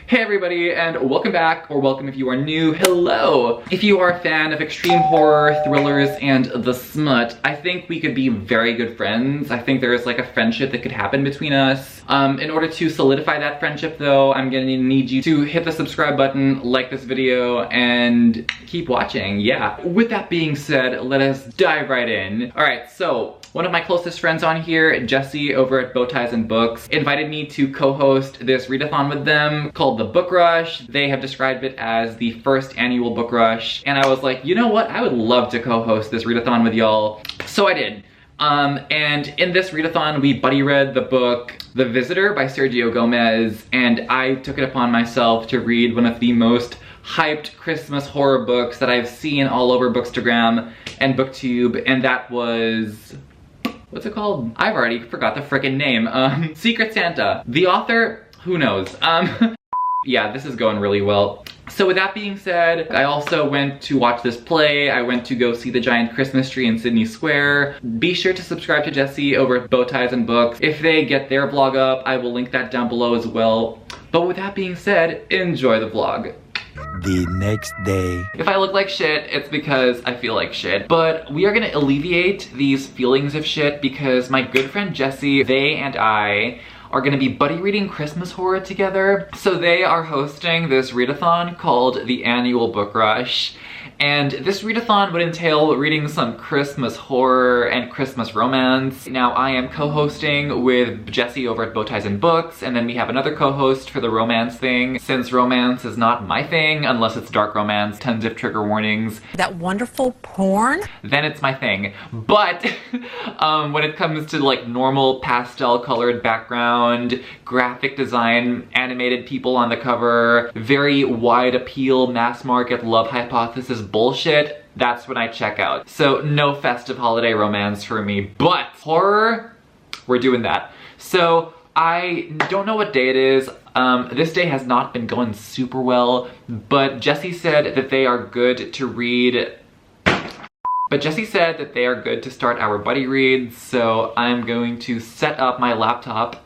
Hey everybody, and welcome back, or welcome if you are new. Hello! If you are a fan of extreme horror, thrillers, and the smut, I think we could be very good friends. I think there is like a friendship that could happen between us. In order to solidify that friendship though, I'm gonna need you to hit the subscribe button, like this video, and keep watching, yeah. With that being said, let us dive right in. Alright, so one of my closest friends on here, Jesse over at Bowties Books, invited me to co-host this readathon with them called the Book Rush. They have described it as the first annual book rush, and I was like, you know what? I would love to co-host this readathon with y'all. So I did. And in this readathon, we buddy read the book The Visitor by Sergio Gomez, and I took it upon myself to read one of the most hyped Christmas horror books that I've seen all over Bookstagram and BookTube, and that was... what's it called? I've already forgot the frickin' name. Secret Santa. The author? Who knows? Yeah, this is going really well. So with that being said, I also went to watch this play. I went to go see the giant Christmas tree in Sydney Square. Be sure to subscribe to Jesse over at Bowties Books. If they get their vlog up, I will link that down below as well. But with that being said, enjoy the vlog. The next day. If I look like shit, it's because I feel like shit. But we are gonna alleviate these feelings of shit because my good friend Jesse, they and I are gonna be buddy reading Christmas horror together. So they are hosting this readathon called the Annual Book Rush. And this readathon would entail reading some Christmas horror and Christmas romance. Now I am co-hosting with Jesse over at Bowties Books, and then we have another co-host for the romance thing. Since romance is not my thing, unless it's dark romance, tons of trigger warnings. That wonderful porn? Then it's my thing. But when it comes to like normal pastel colored background, graphic design, animated people on the cover, very wide appeal, mass market love hypothesis bullshit, that's when I check out. So no festive holiday romance for me, but horror, we're doing that. So I don't know what day it is. This day has not been going super well, but Jesse said that they are good to read. But Jesse said that they are good to start our buddy reads, so I'm going to set up my laptop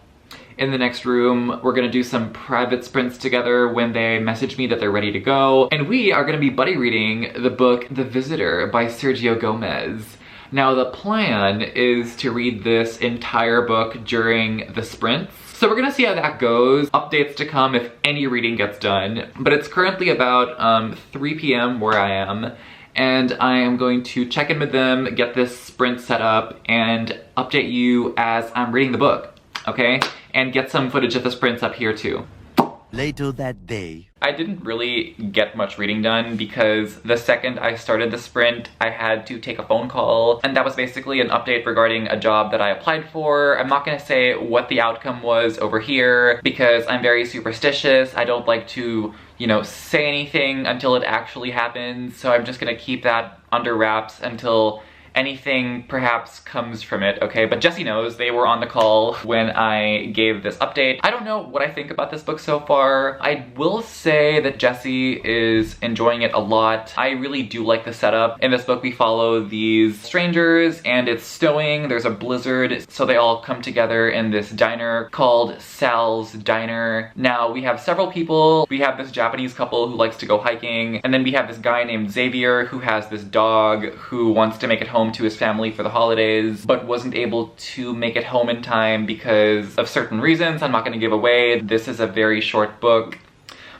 in the next room. We're gonna do some private sprints together when they message me that they're ready to go. And we are gonna be buddy reading the book The Visitor by Sergio Gomez. Now the plan is to read this entire book during the sprints. So we're gonna see how that goes. Updates to come if any reading gets done. But it's currently about 3 p.m. where I am. And I am going to check in with them, get this sprint set up, and update you as I'm reading the book, okay? And get some footage of the sprints up here too. Later that day. I didn't really get much reading done because the second I started the sprint, I had to take a phone call, and that was basically an update regarding a job that I applied for. I'm not gonna say what the outcome was over here because I'm very superstitious. I don't like to, you know, say anything until it actually happens, so I'm just gonna keep that under wraps until anything perhaps comes from it, okay? But Jesse knows. They were on the call when I gave this update. I don't know what I think about this book so far. I will say that Jesse is enjoying it a lot. I really do like the setup. In this book, we follow these strangers, and it's snowing. There's a blizzard, so they all come together in this diner called Sal's Diner. Now, we have several people. We have this Japanese couple who likes to go hiking, and then we have this guy named Xavier who has this dog who wants to make it home to his family for the holidays, but wasn't able to make it home in time because of certain reasons I'm not going to give away. This is a very short book,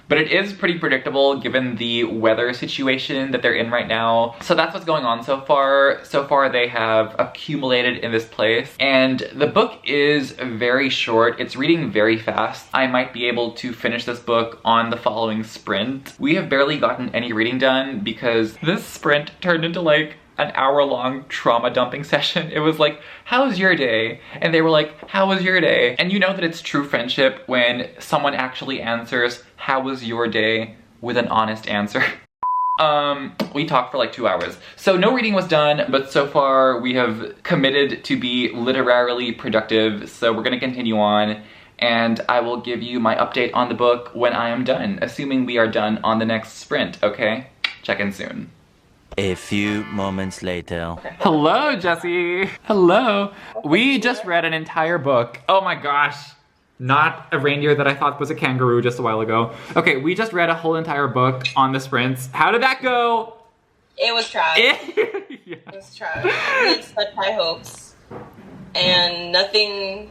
but it is pretty predictable given the weather situation that they're in right now. So that's what's going on so far. So far they have accumulated in this place, and the book is very short. It's reading very fast. I might be able to finish this book on the following sprint. We have barely gotten any reading done because this sprint turned into like an hour-long trauma dumping session. It was like, how's your day? And they were like, how was your day? And you know that it's true friendship when someone actually answers, how was your day, with an honest answer. We talked for like 2 hours. So no reading was done, but so far we have committed to be literarily productive, so we're gonna continue on, and I will give you my update on the book when I am done, assuming we are done on the next sprint, okay? Check in soon. A few moments later. Hello, Jesse. Hello. We just read an entire book. Oh my gosh. not a reindeer that I thought was a kangaroo just a while ago. Okay, we just read a whole entire book on the sprints. How did that go? It was trash. Yeah. It was trash. We had such high hopes, and nothing.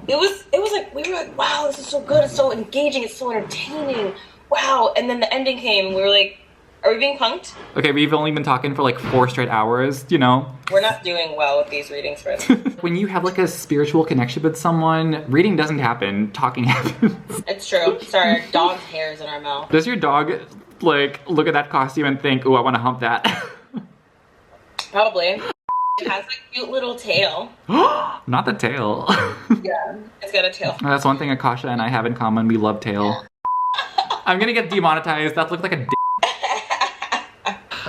It was like we were like, wow, this is so good. It's so engaging. It's so entertaining. Wow. And then the ending came. And we were like, are we being punked? Okay, we've only been talking for like 4 straight hours, you know? We're not doing well with these reading sprints. When you have like a spiritual connection with someone, reading doesn't happen, talking happens. It's true. Sorry, our dog's hair is in our mouth. Does your dog like look at that costume and think, oh, I want to hump that? Probably. It has a cute little tail. Not the tail. Yeah, it's got a tail. That's one thing Akasha and I have in common. We love tail. I'm gonna get demonetized. That looked like a d.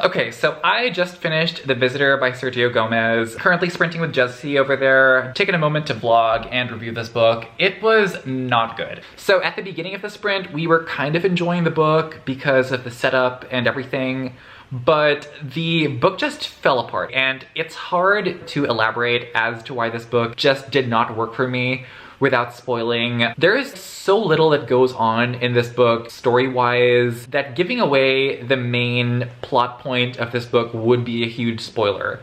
Okay, so I just finished The Visitor by Sergio Gomez. Currently sprinting with Jesse over there. Taking a moment to vlog and review this book. It was not good. So at the beginning of the sprint, we were kind of enjoying the book because of the setup and everything. But the book just fell apart, and it's hard to elaborate as to why this book just did not work for me without spoiling. There is so little that goes on in this book story-wise that giving away the main plot point of this book would be a huge spoiler.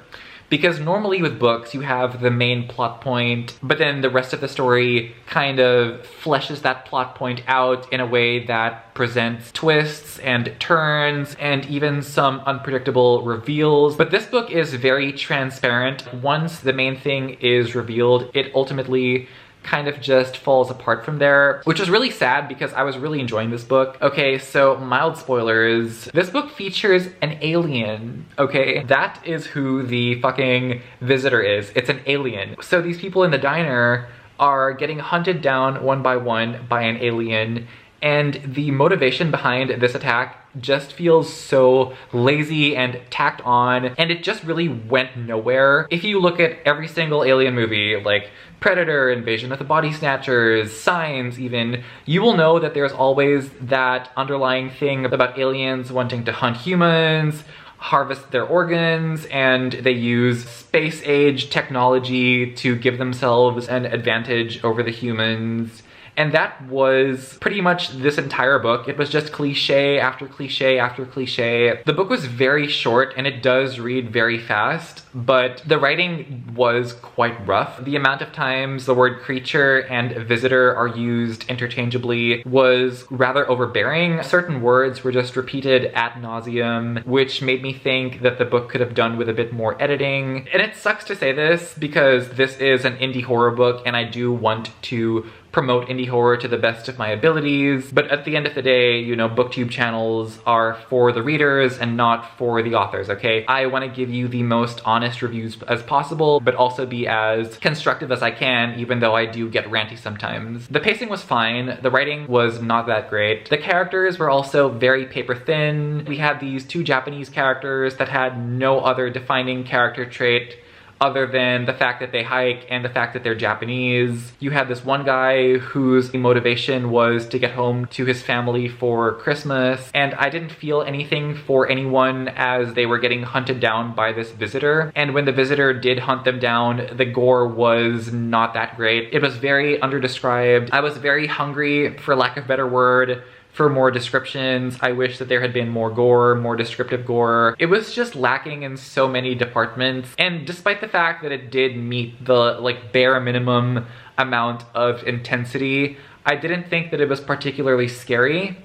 Because normally with books, you have the main plot point, but then the rest of the story kind of fleshes that plot point out in a way that presents twists and turns and even some unpredictable reveals. But this book is very transparent. Once the main thing is revealed, it ultimately kind of just falls apart from there, which is really sad because I was really enjoying this book. Okay, so mild spoilers. This book features an alien, okay? That is who the fucking visitor is. It's an alien. So these people in the diner are getting hunted down one by one by an alien, and the motivation behind this attack just feels so lazy and tacked on, and it just really went nowhere. If you look at every single alien movie, like Predator, Invasion of the Body Snatchers, Signs even, you will know that there's always that underlying thing about aliens wanting to hunt humans, harvest their organs, and they use space-age technology to give themselves an advantage over the humans. And that was pretty much this entire book. It was just cliche after cliche after cliche. The book was very short and it does read very fast, but the writing was quite rough. The amount of times the word creature and visitor are used interchangeably was rather overbearing. Certain words were just repeated ad nauseum, which made me think that the book could have done with a bit more editing. And it sucks to say this because this is an indie horror book and I do want to promote indie horror to the best of my abilities, but at the end of the day, you know, booktube channels are for the readers and not for the authors, okay? I want to give you the most honest reviews as possible, but also be as constructive as I can, even though I do get ranty sometimes. The pacing was fine, the writing was not that great. The characters were also very paper thin. We had these 2 Japanese characters that had no other defining character trait other than the fact that they hike and the fact that they're Japanese. You had this one guy whose motivation was to get home to his family for Christmas, and I didn't feel anything for anyone as they were getting hunted down by this visitor. And when the visitor did hunt them down, the gore was not that great. It was very underdescribed. I was very hungry, for lack of a better word, for more descriptions. I wish that there had been more gore, more descriptive gore. It was just lacking in so many departments, and despite the fact that it did meet the like bare minimum amount of intensity, I didn't think that it was particularly scary.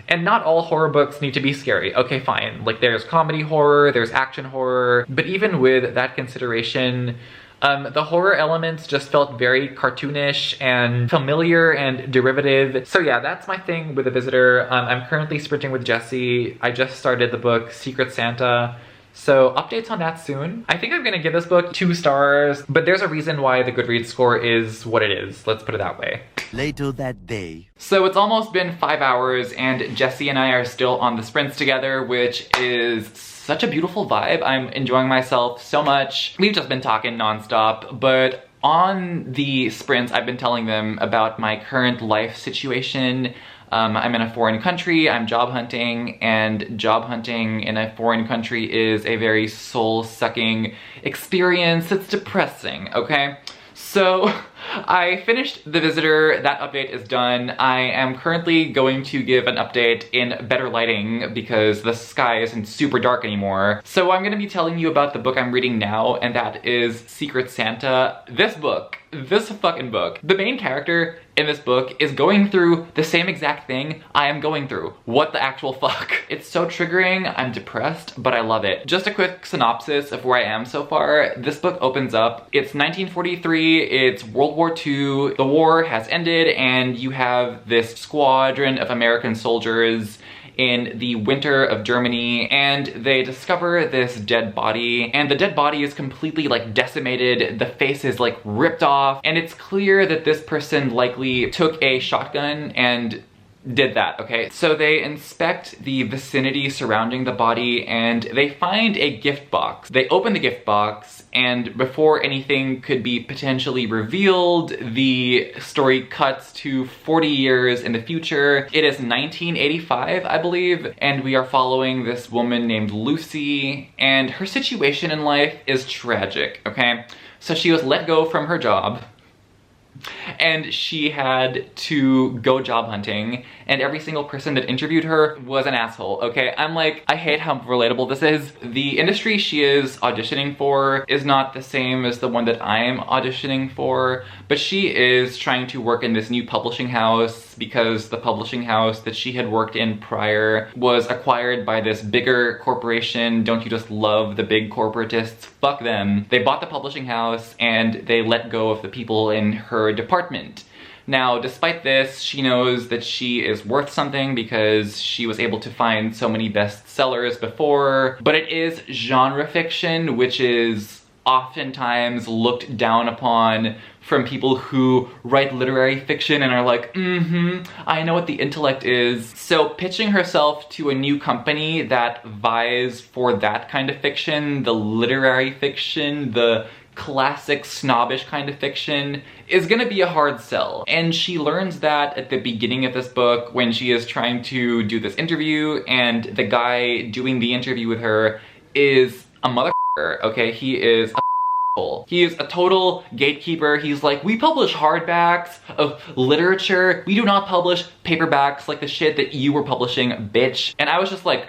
And not all horror books need to be scary. Okay, fine. Like there's comedy horror, there's action horror, but even with that consideration, the horror elements just felt very cartoonish and familiar and derivative. So yeah, that's my thing with The Visitor. I'm currently sprinting with Jesse. I just started the book Secret Santa. So updates on that soon. I think I'm gonna give this book 2 stars, but there's a reason why the Goodreads score is what it is. Let's put it that way. Later that day. So it's almost been 5 hours and Jesse and I are still on the sprints together, which is such a beautiful vibe. I'm enjoying myself so much. We've just been talking nonstop, but on the sprints, I've been telling them about my current life situation. I'm in a foreign country, I'm job hunting, and job hunting in a foreign country is a very soul-sucking experience. It's depressing, okay? So I finished The Visitor, that update is done. I am currently going to give an update in better lighting because the sky isn't super dark anymore. So I'm gonna be telling you about the book I'm reading now, and that is Secret Santa. This fucking book. The main character in this book is going through the same exact thing I am going through. What the actual fuck? It's so triggering, I'm depressed, but I love it. Just a quick synopsis of where I am so far. This book opens up, it's 1943, it's World War II, the war has ended, and you have this squadron of American soldiers in the winter of Germany, and they discover this dead body, and the dead body is completely like decimated, the face is like ripped off, and it's clear that this person likely took a shotgun and did that, okay? So they inspect the vicinity surrounding the body and they find a gift box. They open the gift box, and before anything could be potentially revealed, the story cuts to 40 years in the future. It is 1985, I believe, and we are following this woman named Lucy, and her situation in life is tragic, okay? So she was let go from her job, and she had to go job hunting, and every single person that interviewed her was an asshole, okay? I'm like, I hate how relatable this is. The industry she is auditioning for is not the same as the one that I am auditioning for, but she is trying to work in this new publishing house because the publishing house that she had worked in prior was acquired by this bigger corporation. Don't you just love the big corporatists? Fuck them. They bought the publishing house and they let go of the people in her department. Now, despite this, she knows that she is worth something because she was able to find so many bestsellers before, but it is genre fiction, which is oftentimes looked down upon from people who write literary fiction and are like, I know what the intellect is. So pitching herself to a new company that vies for that kind of fiction, the literary fiction, the classic snobbish kind of fiction, is gonna be a hard sell. And she learns that at the beginning of this book when she is trying to do this interview, and the guy doing the interview with her is a motherfucker, okay? He is a he is a total gatekeeper. He's like, we publish hardbacks of literature. We do not publish paperbacks like the shit that you were publishing, bitch. And I was just like,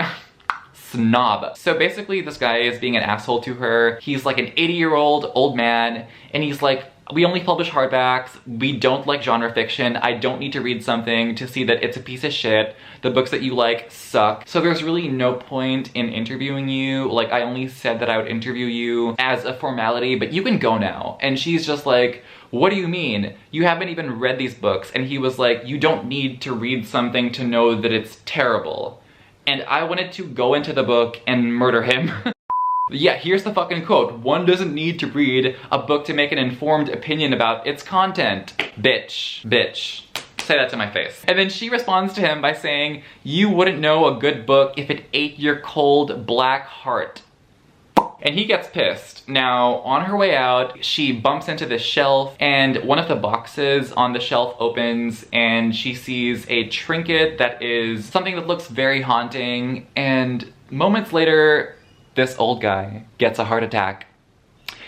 snob. So basically this guy is being an asshole to her. He's like an 80-year-old old man, and he's like, we only publish hardbacks. We don't like genre fiction. I don't need to read something to see that it's a piece of shit. The books that you like suck. So there's really no point in interviewing you. Like, I only said that I would interview you as a formality, but you can go now. And she's just like, what do you mean? You haven't even read these books. And he was like, you don't need to read something to know that it's terrible. And I wanted to go into the book and murder him. Yeah, here's the fucking quote. One doesn't need to read a book to make an informed opinion about its content. Bitch. Bitch. Say that to my face. And then she responds to him by saying, you wouldn't know a good book if it ate your cold black heart. And he gets pissed. Now, on her way out, she bumps into this shelf, and one of the boxes on the shelf opens, and she sees a trinket that is something that looks very haunting, and moments later, this old guy gets a heart attack.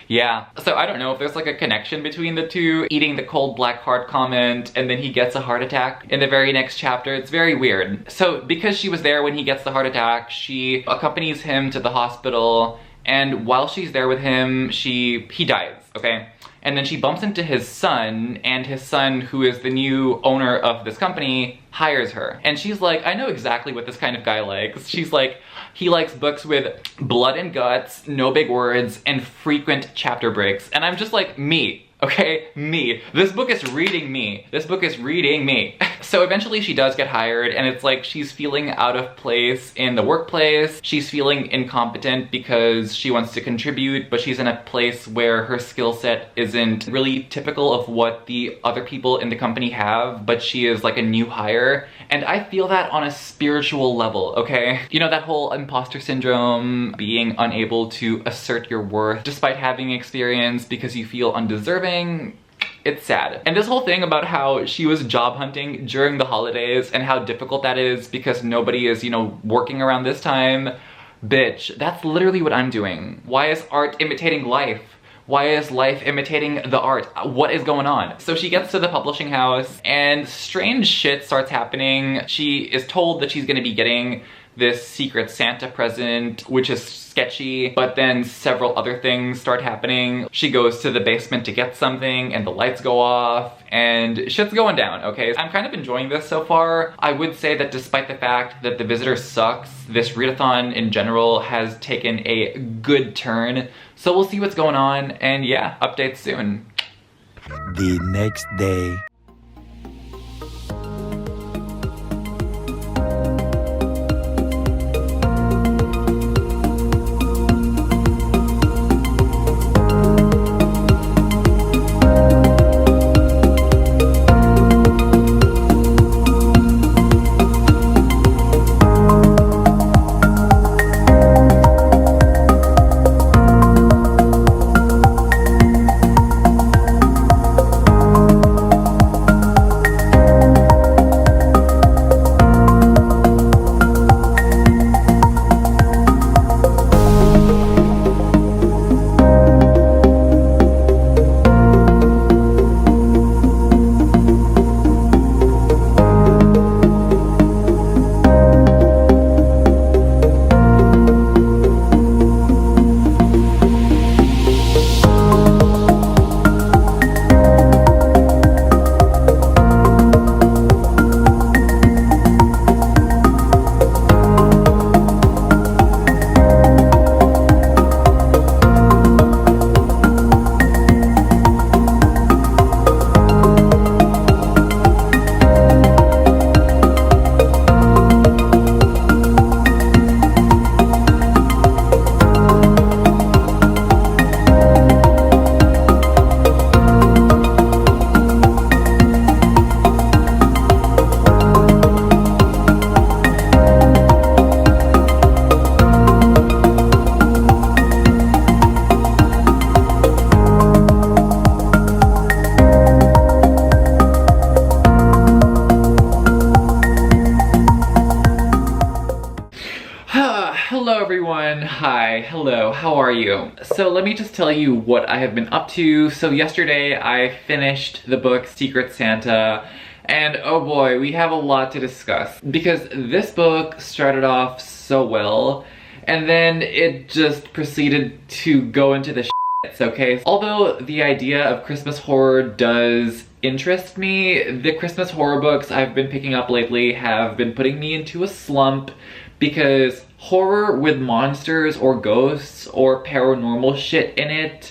Yeah, so I don't know if there's like a connection between the two, eating the cold black heart comment and then he gets a heart attack in the very next chapter. It's very weird. So because she was there when he gets the heart attack, she accompanies him to the hospital, and while she's there with him, he dies, okay? And then she bumps into his son, and his son, who is the new owner of this company, hires her. And she's like, I know exactly what this kind of guy likes. She's like, he likes books with blood and guts, no big words, and frequent chapter breaks. And I'm just like, me. Okay, me. This book is reading me. This book is reading me. So eventually she does get hired, and it's like she's feeling out of place in the workplace. She's feeling incompetent because she wants to contribute, but she's in a place where her skill set isn't really typical of what the other people in the company have, but she is like a new hire. And I feel that on a spiritual level, okay? You know, that whole imposter syndrome, being unable to assert your worth despite having experience because you feel undeserving. It's sad. And this whole thing about how she was job hunting during the holidays and how difficult that is because nobody is, you know, working around this time. Bitch, that's literally what I'm doing. Why is art imitating life? Why is life imitating the art? What is going on? So she gets to the publishing house and strange shit starts happening. She is told that she's gonna be getting this secret Santa present, which is sketchy, but then several other things start happening. She goes to the basement to get something and the lights go off and shit's going down, okay? I'm kind of enjoying this so far. I would say that despite the fact that The Visitor sucks, this readathon in general has taken a good turn. So we'll see what's going on, and yeah, updates soon. The next day. Hello everyone, hi, hello, how are you? So let me just tell you what I have been up to. So yesterday I finished the book Secret Santa, and oh boy, we have a lot to discuss. Because this book started off so well, and then it just proceeded to go into the shits, okay? Although the idea of Christmas horror does interest me, the Christmas horror books I've been picking up lately have been putting me into a slump because horror with monsters or ghosts or paranormal shit in it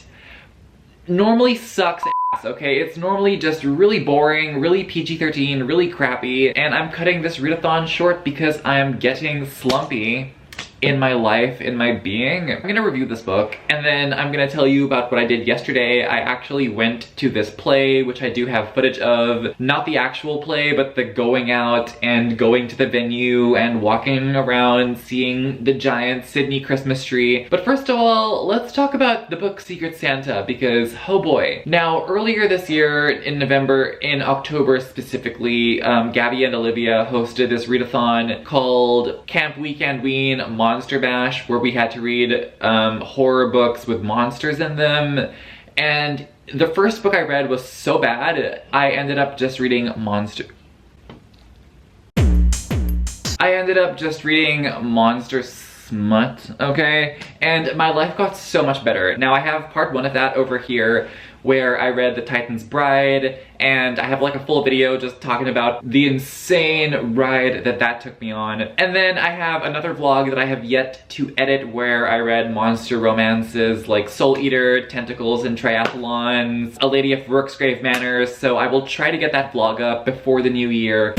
normally sucks ass, okay? It's normally just really boring, really PG-13, really crappy, and I'm cutting this readathon short because I'm getting slumpy in my life, in my being. I'm gonna review this book, and then I'm gonna tell you about what I did yesterday. I actually went to this play, which I do have footage of. Not the actual play, but the going out and going to the venue and walking around seeing the giant Sydney Christmas tree. But first of all, let's talk about the book Secret Santa, because oh boy. Now, earlier this year, in November, in October specifically, Gabby and Olivia hosted this readathon called Camp Weekendween Monster Bash, where we had to read horror books with monsters in them. And the first book I read was so bad, I ended up just reading monster smut, okay? And my life got so much better. Now I have part 1 of that over here, where I read The Titan's Bride, and I have like a full video just talking about the insane ride that took me on. And then I have another vlog that I have yet to edit where I read monster romances like Soul Eater, Tentacles and Triathlons, A Lady of Rooksgrave Manor, so I will try to get that vlog up before the new year.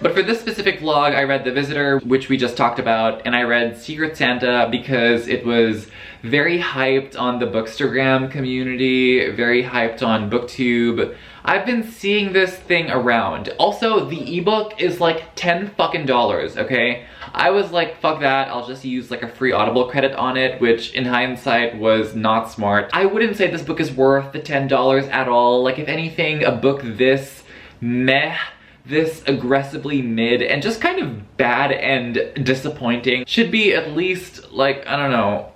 But for this specific vlog, I read The Visitor, which we just talked about, and I read Secret Santa because it was very hyped on the Bookstagram community, very hyped on BookTube. I've been seeing this thing around. Also, the ebook is like $10 fucking, okay? I was like, fuck that, I'll just use like a free Audible credit on it, which in hindsight was not smart. I wouldn't say this book is worth the $10 at all. Like, if anything, a book this meh, this aggressively mid, and just kind of bad and disappointing should be at least, like, I don't know,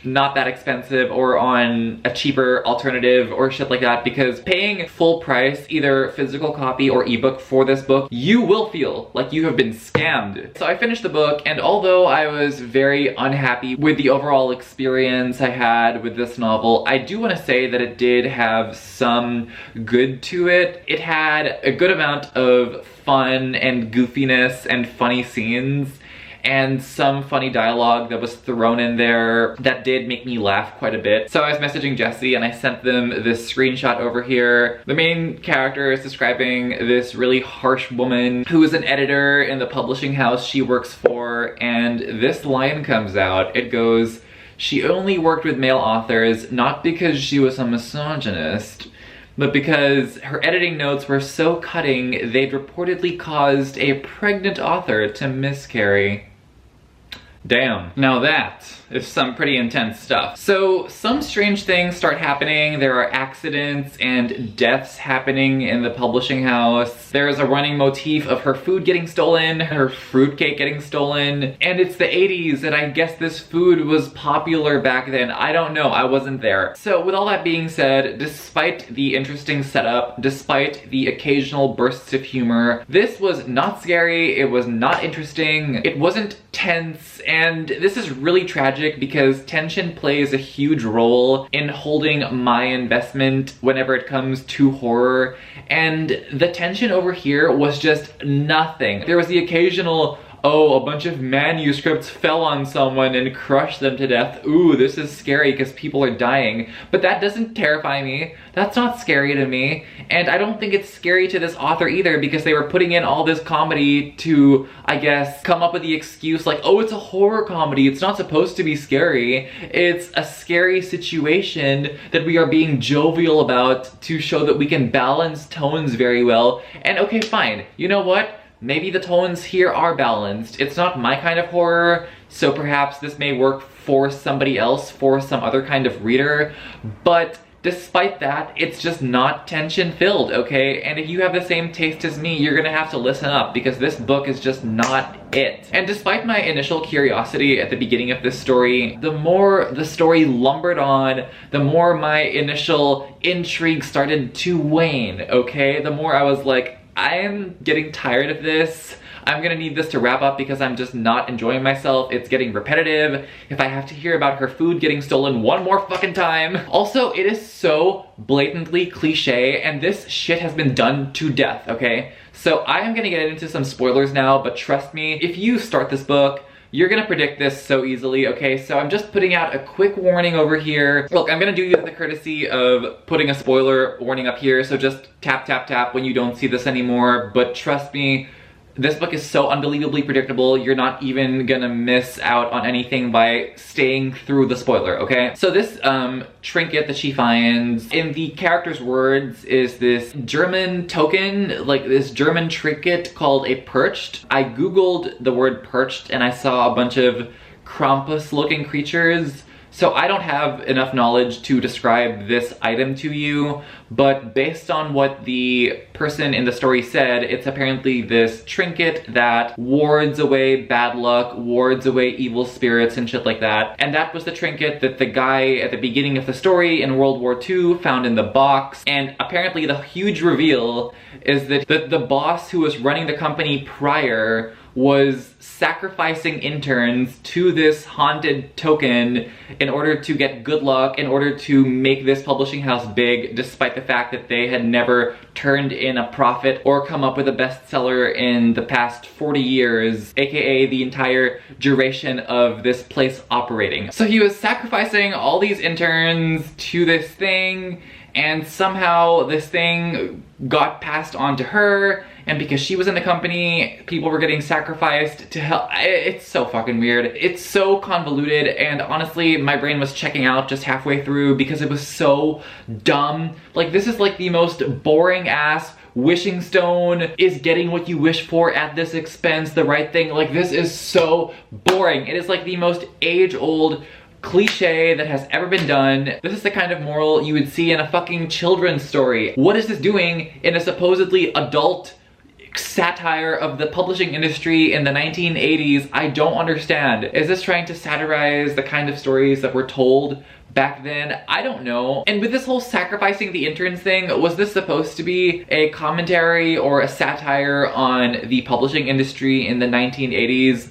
not that expensive or on a cheaper alternative or shit like that, because paying full price, either physical copy or ebook for this book, you will feel like you have been scammed. So I finished the book, and although I was very unhappy with the overall experience I had with this novel, I do want to say that it did have some good to it. It had a good amount of fun and goofiness and funny scenes, and some funny dialogue that was thrown in there that did make me laugh quite a bit. So I was messaging Jesse and I sent them this screenshot over here. The main character is describing this really harsh woman who is an editor in the publishing house she works for, and this line comes out. It goes, "She only worked with male authors, not because she was a misogynist, but because her editing notes were so cutting they'd reportedly caused a pregnant author to miscarry." Damn. Now that is some pretty intense stuff. So some strange things start happening. There are accidents and deaths happening in the publishing house. There's a running motif of her food getting stolen, her fruitcake getting stolen, and it's the 80s, and I guess this food was popular back then. I don't know, I wasn't there. So with all that being said, despite the interesting setup, despite the occasional bursts of humor, this was not scary, it was not interesting, it wasn't tense, and this is really tragic because tension plays a huge role in holding my investment whenever it comes to horror, and the tension over here was just nothing. There was the occasional, oh, a bunch of manuscripts fell on someone and crushed them to death. Ooh, this is scary because people are dying. But that doesn't terrify me. That's not scary to me. And I don't think it's scary to this author either, because they were putting in all this comedy to, I guess, come up with the excuse like, oh, it's a horror comedy. It's not supposed to be scary. It's a scary situation that we are being jovial about to show that we can balance tones very well. And okay, fine. You know what? Maybe the tones here are balanced. It's not my kind of horror, so perhaps this may work for somebody else, for some other kind of reader, but despite that, it's just not tension-filled, okay? And if you have the same taste as me, you're gonna have to listen up, because this book is just not it. And despite my initial curiosity at the beginning of this story, the more the story lumbered on, the more my initial intrigue started to wane, okay? The more I was like, I am getting tired of this. I'm gonna need this to wrap up because I'm just not enjoying myself. It's getting repetitive. If I have to hear about her food getting stolen one more fucking time. Also, it is so blatantly cliche, and this shit has been done to death, okay? So I am gonna get into some spoilers now, but trust me, if you start this book, you're gonna predict this so easily, okay? So I'm just putting out a quick warning over here. Look, I'm gonna do you the courtesy of putting a spoiler warning up here, so just tap, tap, tap when you don't see this anymore. But trust me, this book is so unbelievably predictable, you're not even gonna miss out on anything by staying through the spoiler, okay? So this trinket that she finds, in the character's words, is this German token, like this German trinket called a perched. I googled the word perched and I saw a bunch of Krampus-looking creatures. So I don't have enough knowledge to describe this item to you, but based on what the person in the story said, it's apparently this trinket that wards away bad luck, wards away evil spirits and shit like that. And that was the trinket that the guy at the beginning of the story in World War II found in the box. And apparently the huge reveal is that the boss who was running the company prior was sacrificing interns to this haunted token in order to get good luck, in order to make this publishing house big, despite the fact that they had never turned in a profit or come up with a bestseller in the past 40 years, aka the entire duration of this place operating. So he was sacrificing all these interns to this thing, and somehow this thing got passed on to her, and because she was in the company, people were getting sacrificed to hell. It's so fucking weird. It's so convoluted, and honestly, my brain was checking out just halfway through because it was so dumb. Like, this is like the most boring ass wishing stone is getting what you wish for at this expense, the right thing. Like, this is so boring. It is like the most age-old cliche that has ever been done. This is the kind of moral you would see in a fucking children's story. What is this doing in a supposedly adult satire of the publishing industry in the 1980s? I don't understand. Is this trying to satirize the kind of stories that were told back then? I don't know. And with this whole sacrificing the interns thing, was this supposed to be a commentary or a satire on the publishing industry in the 1980s?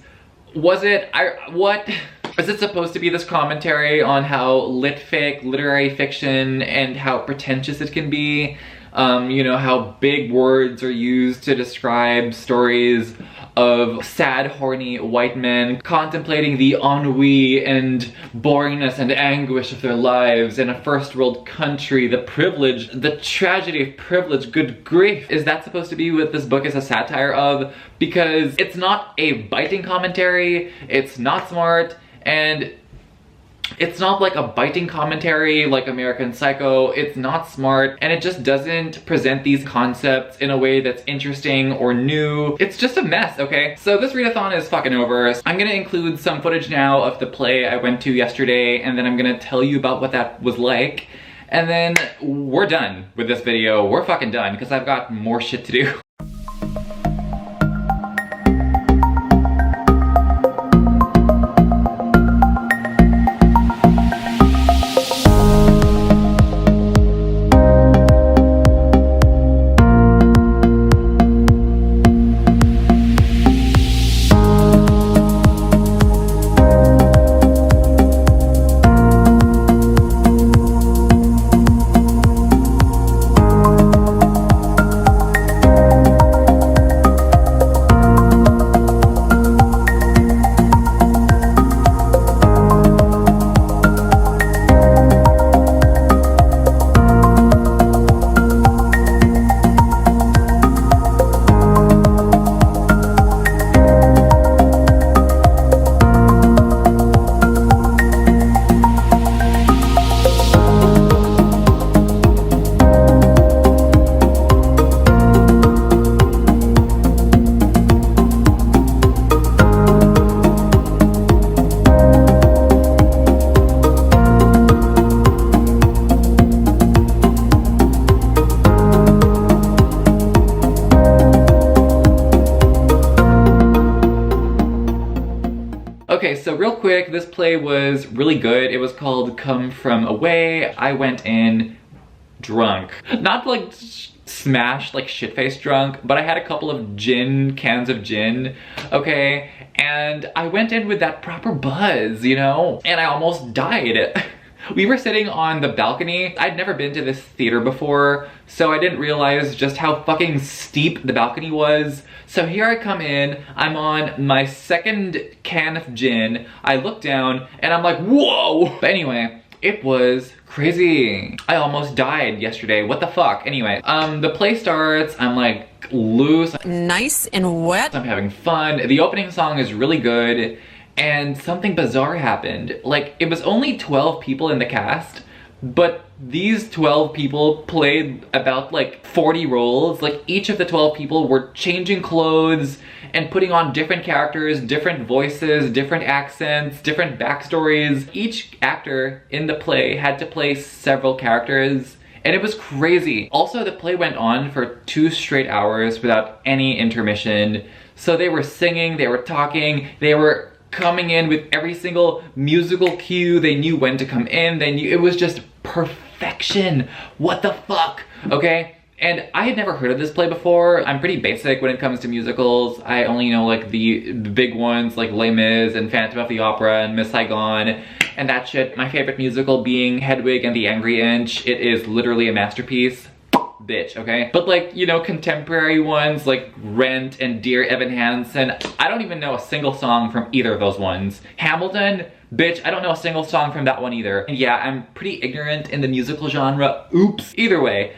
Was it? What? Is it supposed to be this commentary on how literary fiction and how pretentious it can be? You know, how big words are used to describe stories of sad, horny white men contemplating the ennui and boringness and anguish of their lives in a first world country, the privilege, the tragedy of privilege, good grief. Is that supposed to be what this book is a satire of? Because it's not a biting commentary, it's not smart, and it's not like a biting commentary like American Psycho. It's not smart, and it just doesn't present these concepts in a way that's interesting or new. It's just a mess, okay? So this readathon is fucking over. I'm gonna include some footage now of the play I went to yesterday, and then I'm gonna tell you about what that was like. And then we're done with this video. We're fucking done, because I've got more shit to do. Okay, so real quick, this play was really good. It was called Come From Away. I went in drunk. Not like smashed, like shit-faced drunk, but I had a couple of cans of gin, okay? And I went in with that proper buzz, you know? And I almost died. We were sitting on the balcony. I'd never been to this theater before, so I didn't realize just how fucking steep the balcony was. So here I come in, I'm on my second can of gin, I look down, and I'm like, whoa! But anyway, it was crazy. I almost died yesterday, what the fuck? Anyway, the play starts, I'm like loose. Nice and wet. I'm having fun. The opening song is really good. And something bizarre happened. Like, it was only 12 people in the cast, but these 12 people played about like 40 roles. Like, each of the 12 people were changing clothes and putting on different characters, different voices, different accents, different backstories. Each actor in the play had to play several characters, and it was crazy. Also, the play went on for 2 straight hours without any intermission. So they were singing, they were talking, they were coming in with every single musical cue. They knew when to come in. They knew, it was just perfection. What the fuck? Okay? And I had never heard of this play before. I'm pretty basic when it comes to musicals. I only know like the big ones like Les Mis and Phantom of the Opera and Miss Saigon and that shit. My favorite musical being Hedwig and the Angry Inch. It is literally a masterpiece. Bitch, okay? But like, you know, contemporary ones like Rent and Dear Evan Hansen, I don't even know a single song from either of those ones. Hamilton, bitch, I don't know a single song from that one either. And yeah, I'm pretty ignorant in the musical genre. Oops. Either way,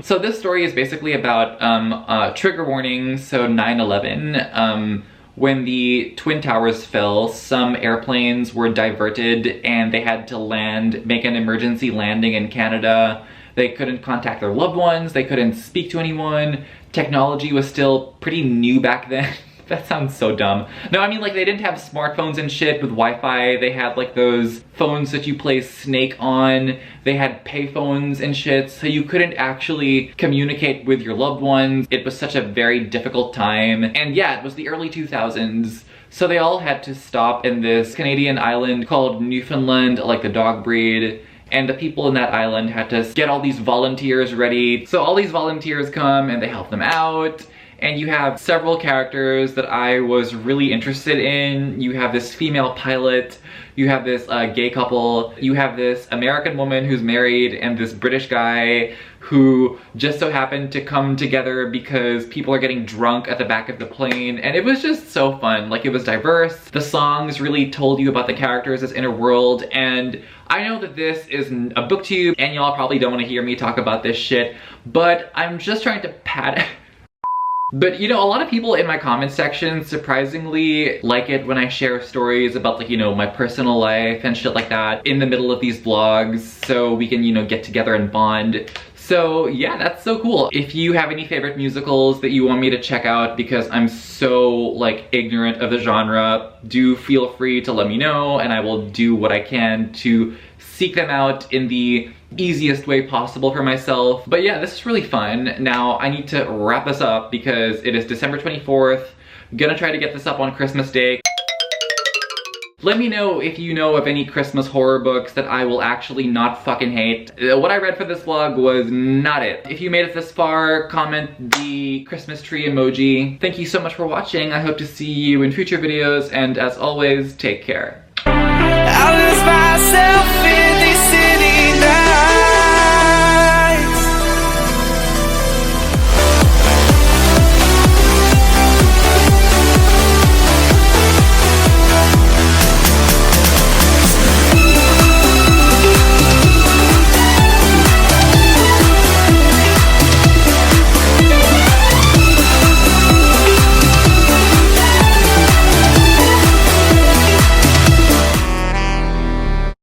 so this story is basically about trigger warning, so 9/11. When the Twin Towers fell, some airplanes were diverted and they had to land, make an emergency landing in Canada. They couldn't contact their loved ones, they couldn't speak to anyone. Technology was still pretty new back then. That sounds so dumb. No, I mean, like, they didn't have smartphones and shit with Wi-Fi. They had, like, those phones that you play Snake on. They had payphones and shit, so you couldn't actually communicate with your loved ones. It was such a very difficult time. And yeah, it was the early 2000s. So they all had to stop in this Canadian island called Newfoundland, like the dog breed. And the people in that island had to get all these volunteers ready. So all these volunteers come and they help them out. And you have several characters that I was really interested in. You have this female pilot, you have this gay couple, you have this American woman who's married, and this British guy who just so happened to come together because people are getting drunk at the back of the plane. And it was just so fun. Like, it was diverse. The songs really told you about the characters' inner world. And I know that this is a booktube and y'all probably don't want to hear me talk about this shit, but I'm just trying to pad But you know, a lot of people in my comment section surprisingly like it when I share stories about, like, you know, my personal life and shit like that in the middle of these vlogs, so we can, you know, get together and bond. So yeah, that's so cool. If you have any favorite musicals that you want me to check out, because I'm so, like, ignorant of the genre, do feel free to let me know and I will do what I can to seek them out in the easiest way possible for myself. But yeah, this is really fun. Now I need to wrap this up because it is December 24th. I'm gonna try to get this up on Christmas Day. Let me know if you know of any Christmas horror books that I will actually not fucking hate. What I read for this vlog was not it. If you made it this far, comment the Christmas tree emoji. Thank you so much for watching. I hope to see you in future videos, and as always, take care. I lose myself